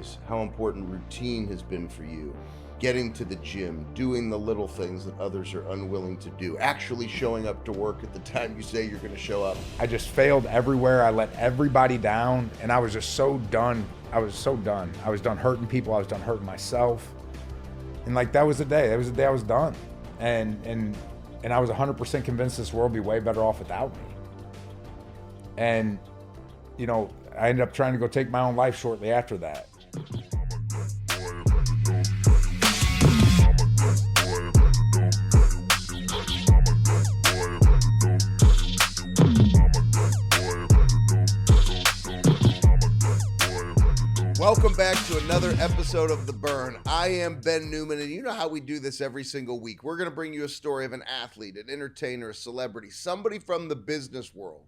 stories, how important routine has been for you. Getting to the gym, doing the little things that others are unwilling to do, actually showing up to work at the time you say you're going to show up. I just failed everywhere. I let everybody down, and I was just so done. I was so done. I was done hurting people. I was done hurting myself. And like, that was the day. That was the day I was done. And I was 100% convinced this world would be way better off without me. And, you know, I ended up trying to go take my own life shortly after that. Welcome back to another episode of The Burn. I am Ben Newman, and you know how we do this every single week. We're going to bring you a story of an athlete, an entertainer, a celebrity, somebody from the business world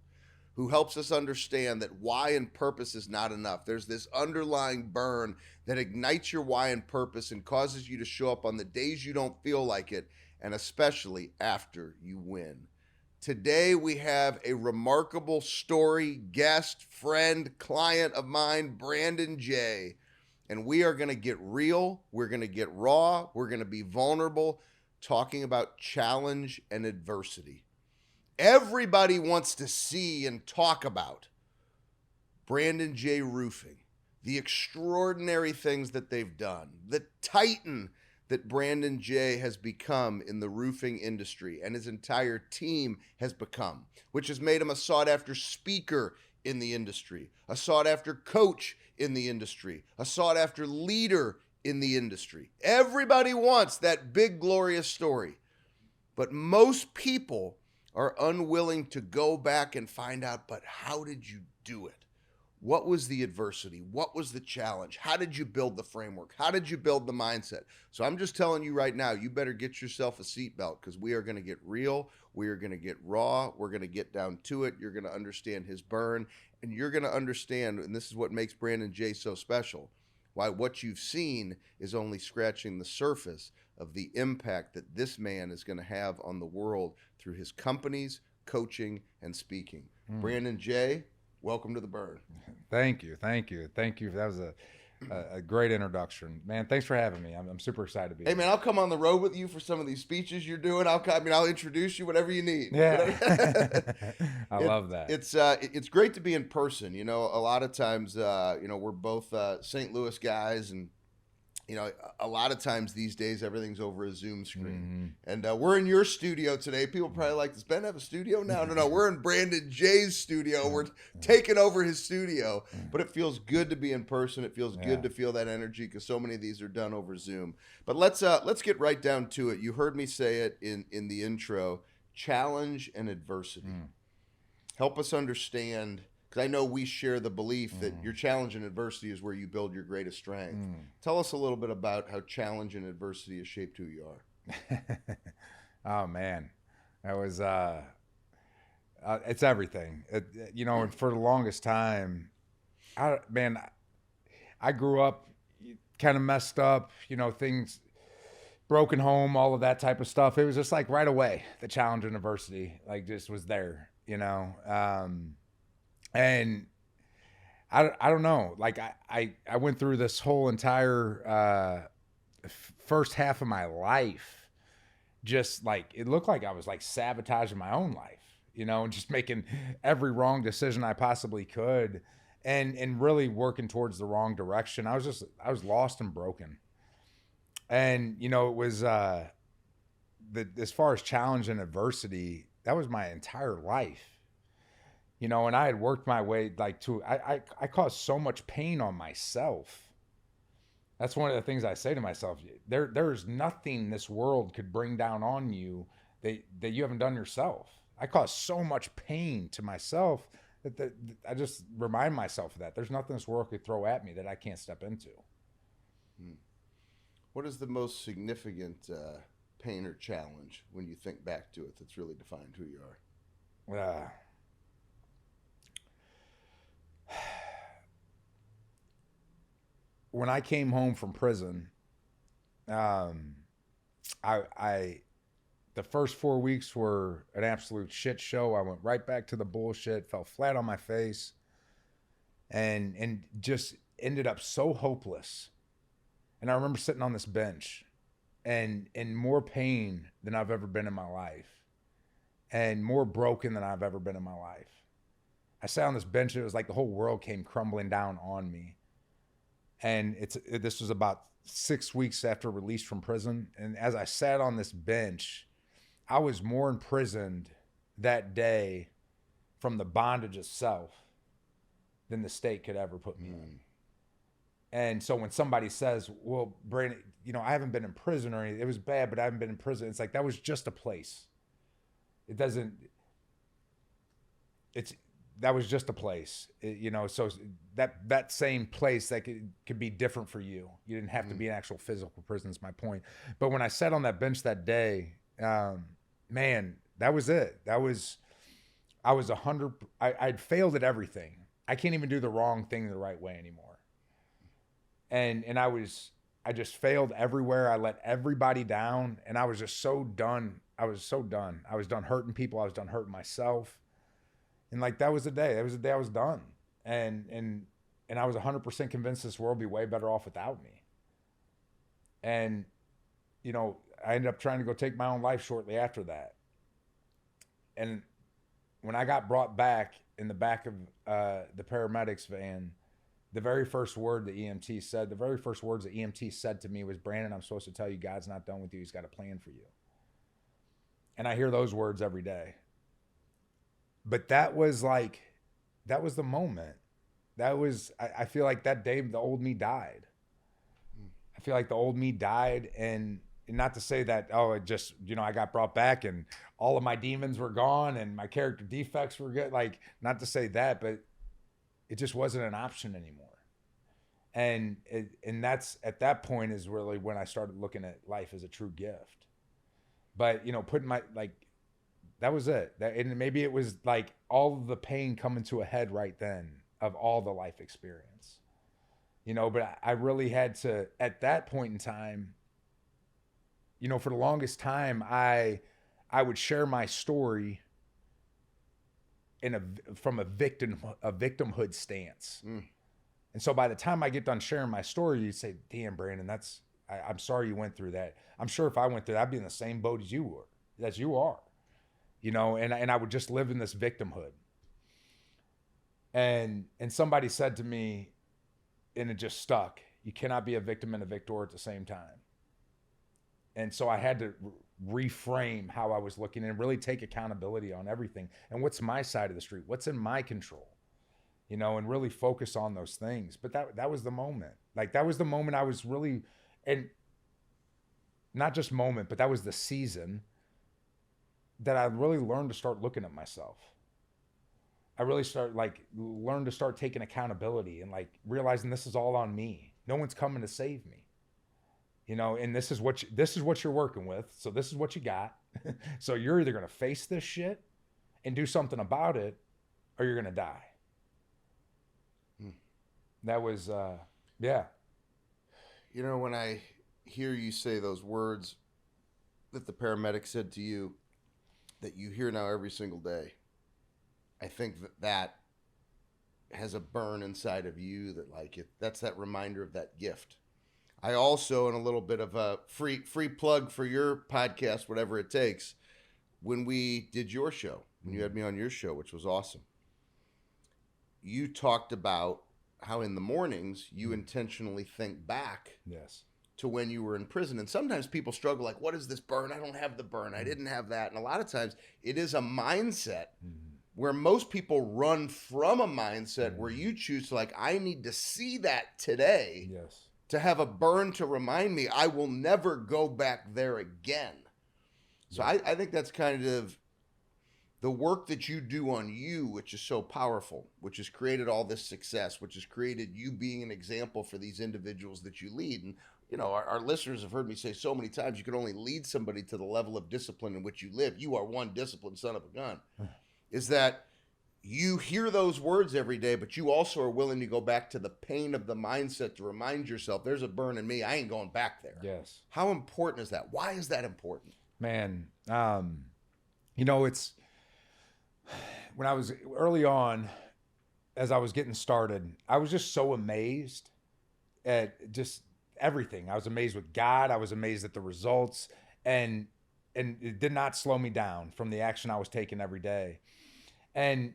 who helps us understand that why and purpose is not enough. There's this underlying burn that ignites your why and purpose and causes you to show up on the days you don't feel like it, and especially after you win. Today, we have a remarkable story, guest, friend, client of mine, Brandon J. And we are going to get real. We're going to get raw. We're going to be vulnerable, talking about challenge and adversity. Everybody wants to see and talk about Brandon J. Roofing, the extraordinary things that they've done, the titan that Brandon J. has become in the roofing industry and his entire team has become, which has made him a sought-after speaker in the industry, a sought-after coach in the industry, a sought-after leader in the industry. Everybody wants that big, glorious story, but most people are unwilling to go back and find out, but how did you do it? What was the adversity? What was the challenge? How did you build the framework? How did you build the mindset? So I'm just telling you right now, you better get yourself a seatbelt because we are going to get real. We are going to get raw. We're going to get down to it. You're going to understand his burn, and you're going to understand, and this is what makes Brandon J. so special, why what you've seen is only scratching the surface of the impact that this man is going to have on the world through his companies, coaching, and speaking. Brandon J., welcome to The Burn. Thank you. That was a great introduction, man. Thanks for having me. I'm super excited to be Hey, here. man, I'll come on the road with you for some of these speeches you're doing. I'll introduce you, whatever you need. Yeah, I love that. It's great to be in person. You know, a lot of times, we're both St. Louis guys, and a lot of times these days everything's over a Zoom screen. And we're in your studio today. People probably like, does Ben have a studio? No. We're in Brandon J's studio. We're taking over his studio. But it feels good to be in person. It feels good to feel that energy because so many of these are done over Zoom. But let's get right down to it. You heard me say it in the intro, challenge and adversity. Help us understand, because I know we share the belief that your challenge and adversity is where you build your greatest strength. Tell us a little bit about how challenge and adversity has shaped who you are. Oh man, that was it's everything. And for the longest time, I grew up kind of messed up. Things, broken home, all of that type of stuff. It was just like right away, the challenge and adversity just was there. And I don't know, I went through this whole entire first half of my life, just it looked like I was sabotaging my own life, and just making every wrong decision I possibly could and really working towards the wrong direction. I was lost and broken. And, it was as far as challenge and adversity, that was my entire life. And I had worked my way I caused so much pain on myself. That's one of the things I say to myself. There's nothing this world could bring down on you that you haven't done yourself. I caused so much pain to myself that I just remind myself of that. There's nothing this world could throw at me that I can't step into. What is the most significant pain or challenge when you think back to it that's really defined who you are? When I came home from prison, the first 4 weeks were an absolute shit show. I went right back to the bullshit, fell flat on my face, and just ended up so hopeless. And I remember sitting on this bench and in more pain than I've ever been in my life and more broken than I've ever been in my life. I sat on this bench and it was like the whole world came crumbling down on me. And this was about 6 weeks after release from prison. And as I sat on this bench, I was more imprisoned that day from the bondage of self than the state could ever put me in. And so when somebody says, well, Brandon, I haven't been in prison or anything, it was bad, but I haven't been in prison. It's like, that was just a place. That was just a place, so that same place that could be different for you. You didn't have to be an actual physical prison is my point. But when I sat on that bench that day, man, that was it. I was 100. I'd failed at everything. I can't even do the wrong thing the right way anymore. And I just failed everywhere. I let everybody down, and I was just so done. I was done hurting people. I was done hurting myself. And like, that was the day. That was the day I was done. And I was 100% convinced this world would be way better off without me. And, I ended up trying to go take my own life shortly after that. And when I got brought back in the back of the paramedics van, the very first words the EMT said to me was, Brandon, I'm supposed to tell you God's not done with you. He's got a plan for you. And I hear those words every day. But that was the moment. I feel like that day, the old me died. I feel like the old me died, and not to say that, it just, I got brought back and all of my demons were gone and my character defects were good. Like, not to say that, but it just wasn't an option anymore. And that's, at that point is really when I started looking at life as a true gift. But, putting that was it. And maybe it was like all of the pain coming to a head right then of all the life experience, but I really had to, at that point in time, for the longest time, I would share my story from a victimhood stance. And so by the time I get done sharing my story, you say, damn, Brandon, I'm sorry you went through that. I'm sure if I went through that, I'd be in the same boat as you are. And I would just live in this victimhood. And somebody said to me, and it just stuck, you cannot be a victim and a victor at the same time. And so I had to reframe how I was looking and really take accountability on everything. And what's my side of the street? What's in my control? And really focus on those things. But that was the moment. Like, that was the moment I was really, and not just moment, but that was the season that I really learned to start looking at myself. I really learned to start taking accountability and realizing this is all on me. No one's coming to save me. And this is what you're working with. So this is what you got. So you're either going to face this shit and do something about it, or you're going to die. That was, yeah. When I hear you say those words that the paramedic said to you, that you hear now every single day, I think that has a burn inside of you that's that reminder of that gift. I also, in a little bit of a free plug for your podcast, whatever it takes, when we did your show, when you had me on your show, which was awesome, you talked about how in the mornings you intentionally think back Yes. to when you were in prison. And sometimes people struggle, like, what is this burn? I don't have the burn. I didn't have that. And a lot of times it is a mindset where most people run from a mindset where you choose to, I need to see that today. Yes. To have a burn to remind me I will never go back there again. So yeah. I think that's kind of the work that you do on you, which is so powerful, which has created all this success, which has created you being an example for these individuals that you lead. And, our listeners have heard me say so many times, you can only lead somebody to the level of discipline in which you live. You are one disciplined son of a gun. Is that you hear those words every day, but you also are willing to go back to the pain of the mindset to remind yourself, there's a burn in me. I ain't going back there. Yes. How important is that? Why is that important? Man, it's when I was early on, as I was getting started, I was just so amazed at just everything. I was amazed with God. I was amazed at the results, and it did not slow me down from the action I was taking every day. And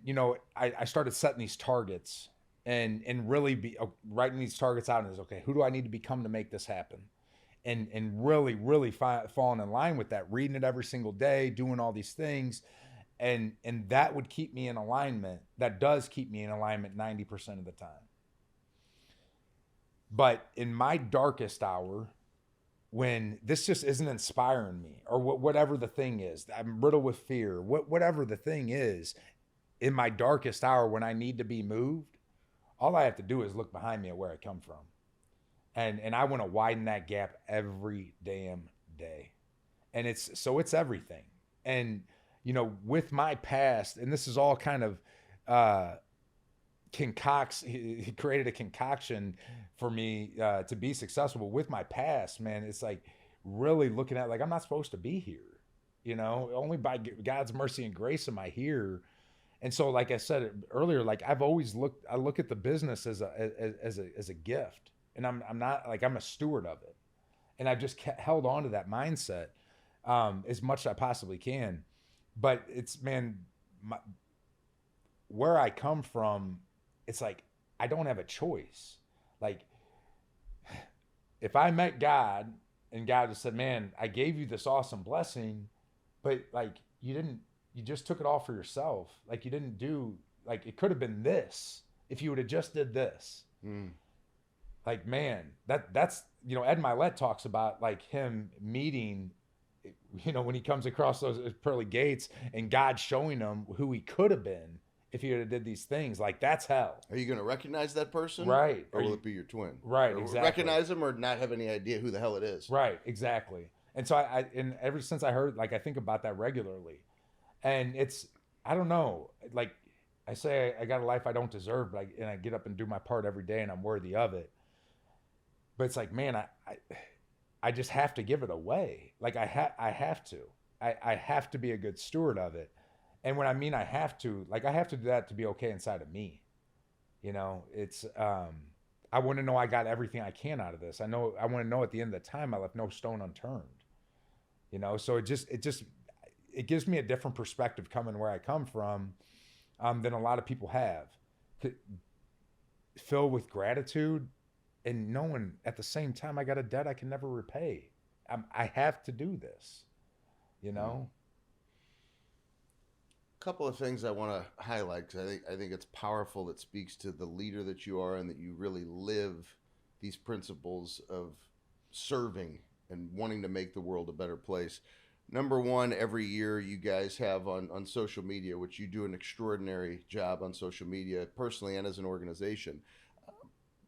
I started setting these targets and really be writing these targets out, and is okay, who do I need to become to make this happen? And really falling in line with that, reading it every single day, doing all these things, and that would keep me in alignment. That does keep me in alignment 90% of the time. But in my darkest hour, when this just isn't inspiring me, or whatever the thing is, I'm riddled with fear, whatever the thing is, in my darkest hour when I need to be moved, all I have to do is look behind me at where I come from. And I want to widen that gap every damn day. And it's everything. And with my past, and this is all kind of he created a concoction for me to be successful. But with my past, man, it's like really looking at, like, I'm not supposed to be here. Only by God's mercy and grace am I here. And so, like I said earlier, like I look at the business as a gift, and I'm not, like, I'm a steward of it, and I've just held on to that mindset as much as I possibly can. But it's, man, where I come from, it's like I don't have a choice. Like, if I met God and God just said, "Man, I gave you this awesome blessing, but like you just took it all for yourself. Like, you didn't do, like, it could have been this if you would have just did this." Like, man, that's Ed Milet talks about, like, him meeting, when he comes across those pearly gates and God showing him who he could have been if he would have did these things. Like, that's hell. Are you going to recognize that person? Right. Or will it be your twin? Right, or exactly. Recognize them or not have any idea who the hell it is? Right, exactly. And so and ever since I heard, like, I think about that regularly. And I don't know, like I say, I got a life I don't deserve, but I get up and do my part every day, and I'm worthy of it. But it's like, man, I just have to give it away. Like, I have to. I have to be a good steward of it. And when I mean I have to, like, I have to do that to be okay inside of me. It's I want to know I got everything I can out of this. I want to know at the end of the time I left no stone unturned. So it gives me a different perspective coming where I come from than a lot of people have. Filled with gratitude and knowing at the same time I got a debt I can never repay. I have to do this, Couple of things I want to highlight, because I think it's powerful. That speaks to the leader that you are, and that you really live these principles of serving and wanting to make the world a better place. Number one, every year you guys have on social media, which you do an extraordinary job on social media, personally and as an organization.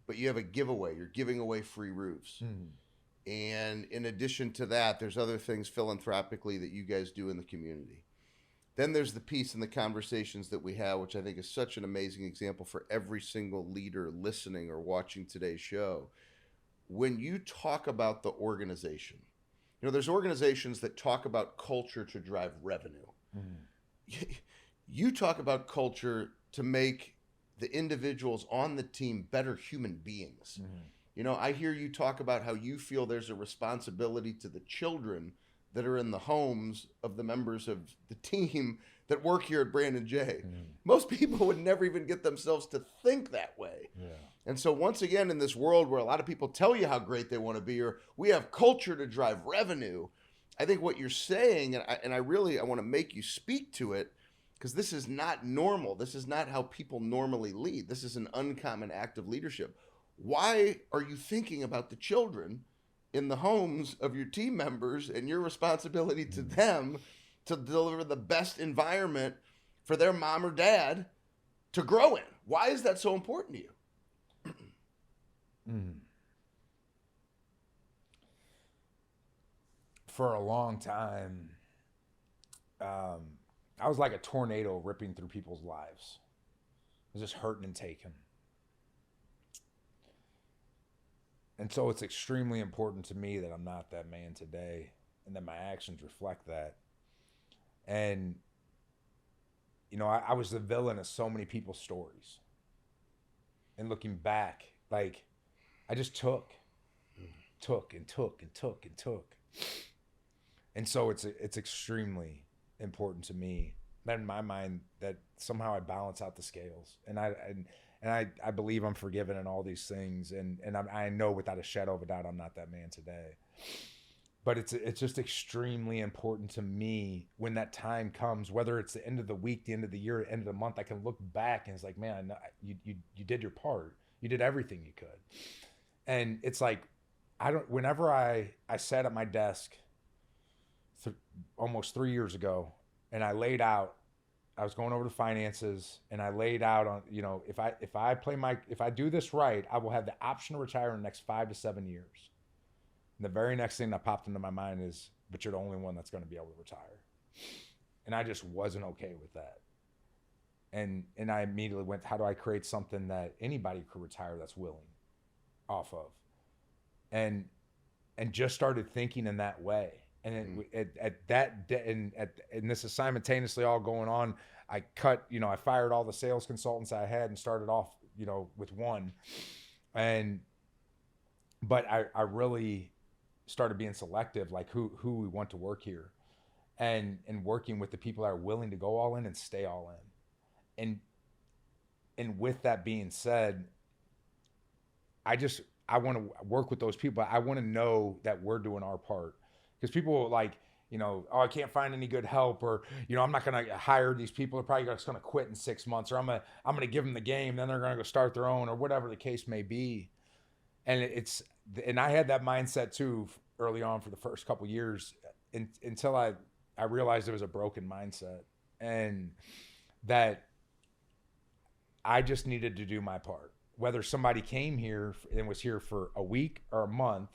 But you have a giveaway. You're giving away free roofs. And in addition to that, there's other things philanthropically that you guys do in the community. Then there's the piece and the conversations that we have, which I think is such an amazing example for every single leader listening or watching today's show. When you talk about the organization, there's organizations that talk about culture to drive revenue. You talk about culture to make the individuals on the team better human beings. I hear you talk about how you feel there's a responsibility to the children that are in the homes of the members of the team that work here at Brandon J. Most people would never even get themselves to think that way. And so once again, in this world where a lot of people tell you how great they want to be, or we have culture to drive revenue, I think what you're saying, and I want to make you speak to it, because this is not normal. This is not how people normally lead. This is an uncommon act of leadership. Why are you thinking about the children in the homes of your team members and your responsibility to them to deliver the best environment for their mom or dad to grow in? Why is that so important to you? For a long time, I was like a tornado ripping through people's lives. I was just hurting and taking. And so it's extremely important to me that I'm not that man today, and that my actions reflect that. And, I was the villain of so many people's stories. and looking back, like I just took and took and took and took. And so it's extremely important to me that in my mind that somehow I balance out the scales, and I believe I'm forgiven in all these things, and I know without a shadow of a doubt I'm not that man today. But it's just extremely important to me when that time comes, whether it's the end of the week, the end of the year, the end of the month. I can look back and it's like, man, you did your part, you did everything you could, and it's like I don't. Whenever I sat at my desk th- almost 3 years ago, and I laid out. I was going over the finances, and I laid out on if I do this right, I will have the option to retire in the next 5 to 7 years. And the very next thing that popped into my mind is, but you're the only one that's going to be able to retire. And I just wasn't okay with that. And I immediately went, how do I create something that anybody could retire that's willing off of? And and just started thinking in that way. And at that and this is simultaneously all going on. I fired all the sales consultants I had and started off, with one. And but I really started being selective, like who we want to work here, and working with the people that are willing to go all in and stay all in. And with that being said, I want to work with those people. I want to know that we're doing our part, because people like, oh, I can't find any good help, or I'm not going to hire these people. They're probably just going to quit in 6 months, or I'm going to give them the game, then they're going to go start their own, or whatever the case may be. And I had that mindset too early on for the first couple years, until I realized it was a broken mindset, and that I just needed to do my part. Whether somebody came here and was here for a week or a month,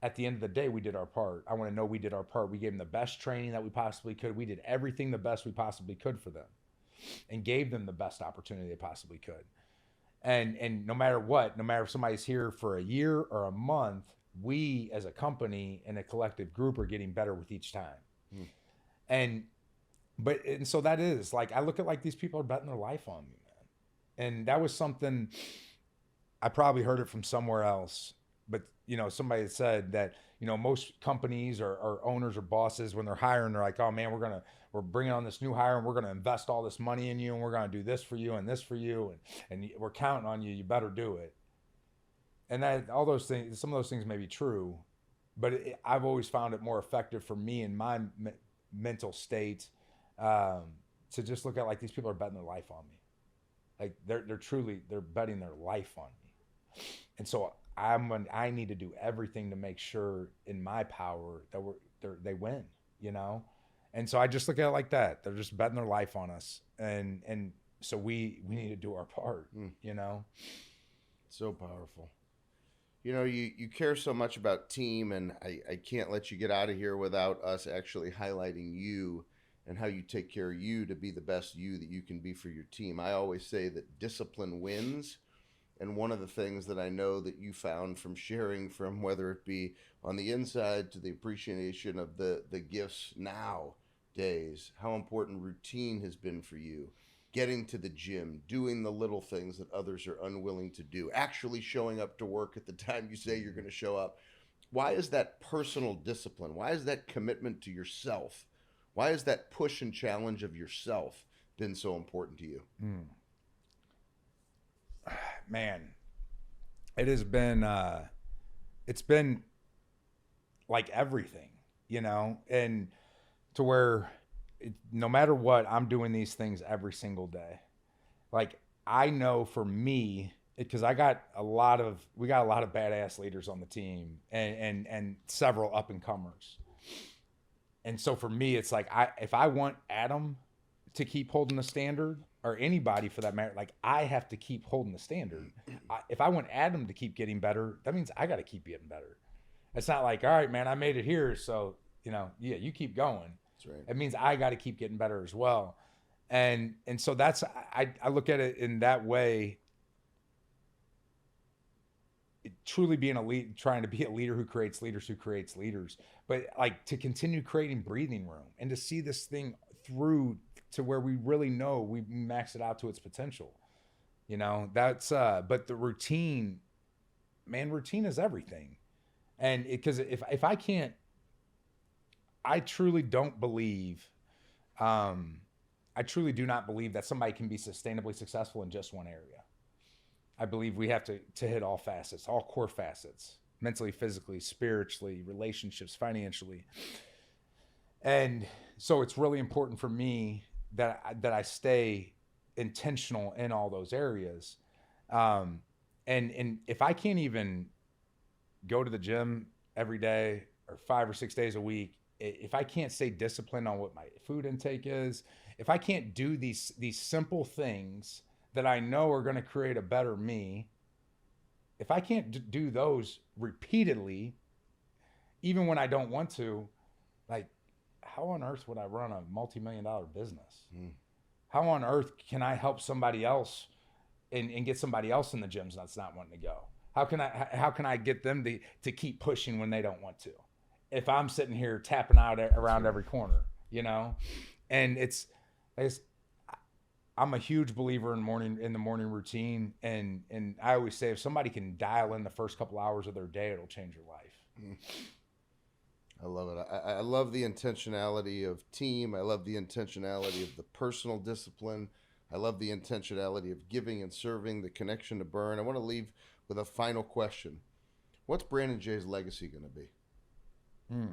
at the end of the day, we did our part. I want to know we did our part. We gave them the best training that we possibly could. We did everything the best we possibly could for them, and gave them the best opportunity they possibly could. And no matter what, no matter if somebody's here for a year or a month, we as a company and a collective group are getting better with each time. Mm. And so that is like, I look at like these people are betting their life on me, man. And that was something I probably heard it from somewhere else, but somebody had said that most companies or owners or bosses, when they're hiring, they're like, oh man, we're bringing on this new hire, and we're going to invest all this money in you, and we're going to do this for you and this for you, and we're counting on you, you better do it. And that all those things, some of those things may be true, but I've always found it more effective for me in my mental state, to just look at like these people are betting their life on me. Like they're betting their life on me. And so I need to do everything to make sure in my power that they win, And so I just look at it like that. They're just betting their life on us. And so we need to do our part, So powerful. You care so much about team, and I can't let you get out of here without us actually highlighting you and how you take care of you to be the best you that you can be for your team. I always say that discipline wins. And one of the things that I know that you found from sharing, from whether it be on the inside to the appreciation of the gifts nowadays, how important routine has been for you. Getting to the gym, doing the little things that others are unwilling to do, actually showing up to work at the time you say you're going to show up. Why is that personal discipline? Why is that commitment to yourself? Why is that push and challenge of yourself been so important to you? Man, it has been, it's been like everything, and to where no matter what, I'm doing these things every single day. Like, I know for me, because we got a lot of badass leaders on the team, and several up and comers. And so for me, it's like, if I want Adam to keep holding the standard, or anybody for that matter, like, I have to keep holding the standard. If I want Adam to keep getting better, that means I got to keep getting better. It's not like, all right, man, I made it here, so yeah, you keep going. That's right. It means I got to keep getting better as well. And so that's, I look at it in that way. Truly being trying to be a leader who creates leaders, but like to continue creating breathing room and to see this thing through to where we really know we max it out to its potential. That's but the routine, man, routine is everything. And because if I can't, I truly don't believe, um, I truly do not believe that somebody can be sustainably successful in just one area. I believe we have to hit all facets, all core facets, mentally, physically, spiritually, relationships, financially. And so it's really important for me that I stay intentional in all those areas. Um, and if I can't even go to the gym every day or 5 or 6 days a week, if I can't stay disciplined on what my food intake is, if I can't do these simple things that I know are going to create a better me, if I can't do those repeatedly, even when I don't want to, like, how on earth would I run a multi-million-dollar business? Mm. How on earth can I help somebody else and get somebody else in the gyms that's not wanting to go? How can I get them to keep pushing when they don't want to? If I'm sitting here tapping out around every corner, and it's I'm a huge believer in the morning routine, and I always say if somebody can dial in the first couple hours of their day, it'll change your life. Mm. I love it. I love the intentionality of team. I love the intentionality of the personal discipline. I love the intentionality of giving and serving, the connection to burn. I want to leave with a final question. What's Brandon Jay's legacy going to be? Hmm.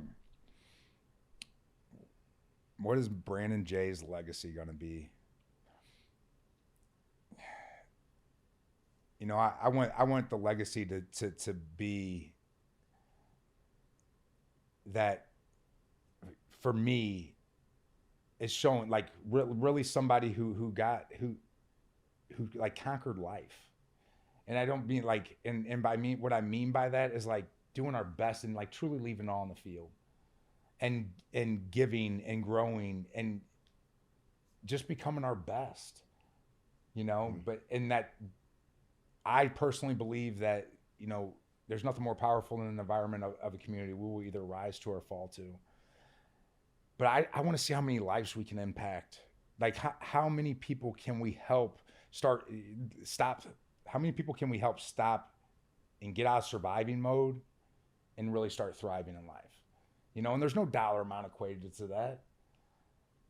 What is Brandon Jay's legacy going to be? I want the legacy to be that for me is showing like really somebody who like conquered life. And I don't mean like and by me what I mean by that is like doing our best and like truly leaving it all on the field and giving and growing and just becoming our best, Mm. but in that I personally believe that, there's nothing more powerful than an environment of a community we will either rise to or fall to. But I want to see how many lives we can impact. Like how many people can we help stop? How many people can we help stop and get out of surviving mode and really start thriving in life? And there's no dollar amount equated to that.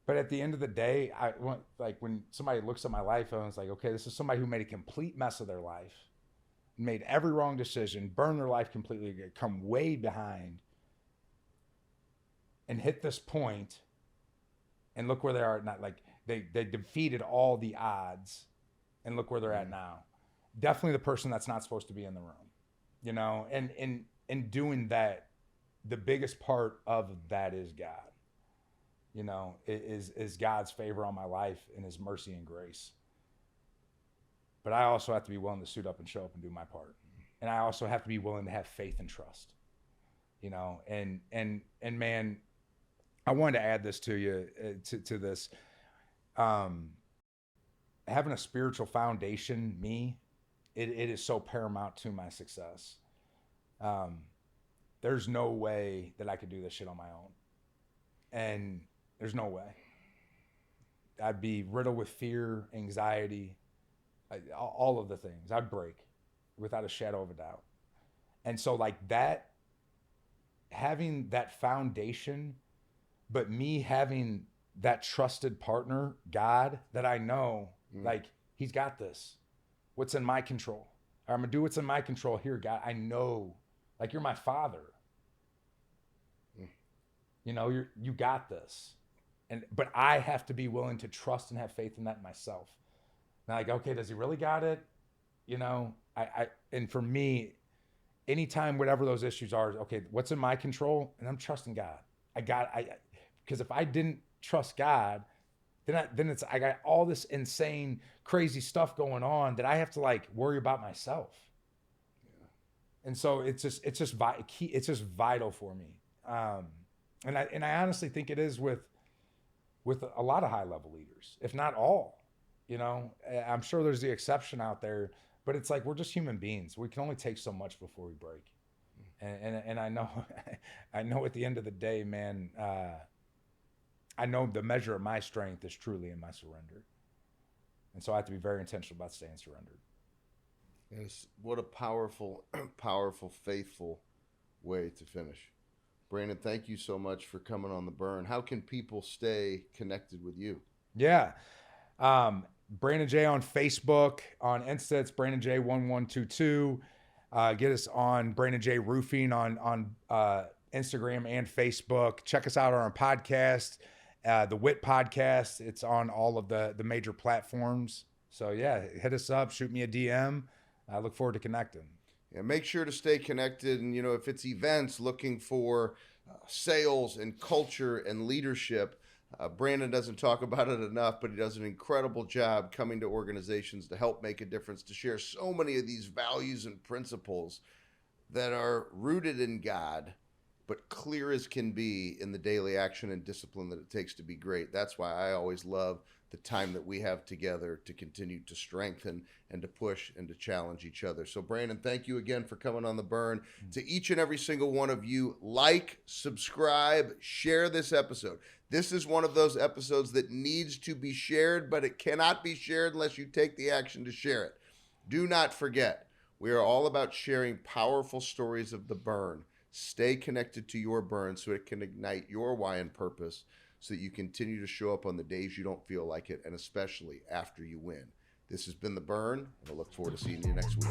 But at the end of the day, I want like when somebody looks at my life, I was like, okay, this is somebody who made a complete mess of their life, made every wrong decision, burned their life completely, come way behind, and hit this point, and look where they are now. Like they defeated all the odds, and look where they're at Mm. now. Definitely the person that's not supposed to be in the room, And in doing that, the biggest part of that is God. Is God's favor on my life and His mercy and grace. But I also have to be willing to suit up and show up and do my part, and I also have to be willing to have faith and trust. And man, I wanted to add this to you to this. Um, Having a spiritual foundation, it is so paramount to my success. Um, there's no way that I could do this shit on my own, and there's no way. I'd be riddled with fear, anxiety, all of the things. I'd break without a shadow of a doubt. And so, like that, having that foundation, but me having that trusted partner, God, that I know, Mm. like, He's got this. What's in my control? Or I'm going to do what's in my control here, God. I know, like, you're my father. Mm. You got this. But I have to be willing to trust and have faith in that myself. Now, like, okay, does He really got it? And for me, anytime whatever those issues are, okay, what's in my control? And I'm trusting God. Because if I didn't trust God, then it's I got all this insane, crazy stuff going on that I have to like worry about myself. And so it's just vital for me. And I honestly think it is with a lot of high level leaders, if not all. I'm sure there's the exception out there, but it's like we're just human beings. We can only take so much before we break. And I know, I know at the end of the day, man, I know the measure of my strength is truly in my surrender. And so I have to be very intentional about staying surrendered. Yes, what a powerful, powerful, faithful way to finish. Brandon, thank you so much for coming on The Burn. How can people stay connected with you? Yeah. Brandon J on Facebook, on Insta, it's Brandon J 1122. Get us on Brandon J Roofing on Instagram and Facebook. Check us out on our podcast, the WIT podcast. It's on all of the major platforms. So yeah, hit us up, shoot me a DM. I look forward to connecting. Yeah, make sure to stay connected. And, if it's events looking for sales and culture and leadership, Brandon doesn't talk about it enough, but he does an incredible job coming to organizations to help make a difference, to share so many of these values and principles that are rooted in God, but clear as can be in the daily action and discipline that it takes to be great. That's why I always love the time that we have together to continue to strengthen and to push and to challenge each other. So Brandon, thank you again for coming on The Burn. To each and every single one of you, like, subscribe, share this episode. This is one of those episodes that needs to be shared, but it cannot be shared unless you take the action to share it. Do not forget, we are all about sharing powerful stories of the burn. Stay connected to your burn so it can ignite your why and purpose, so that you continue to show up on the days you don't feel like it, and especially after you win. This has been The Burn, and I look forward to seeing you next week.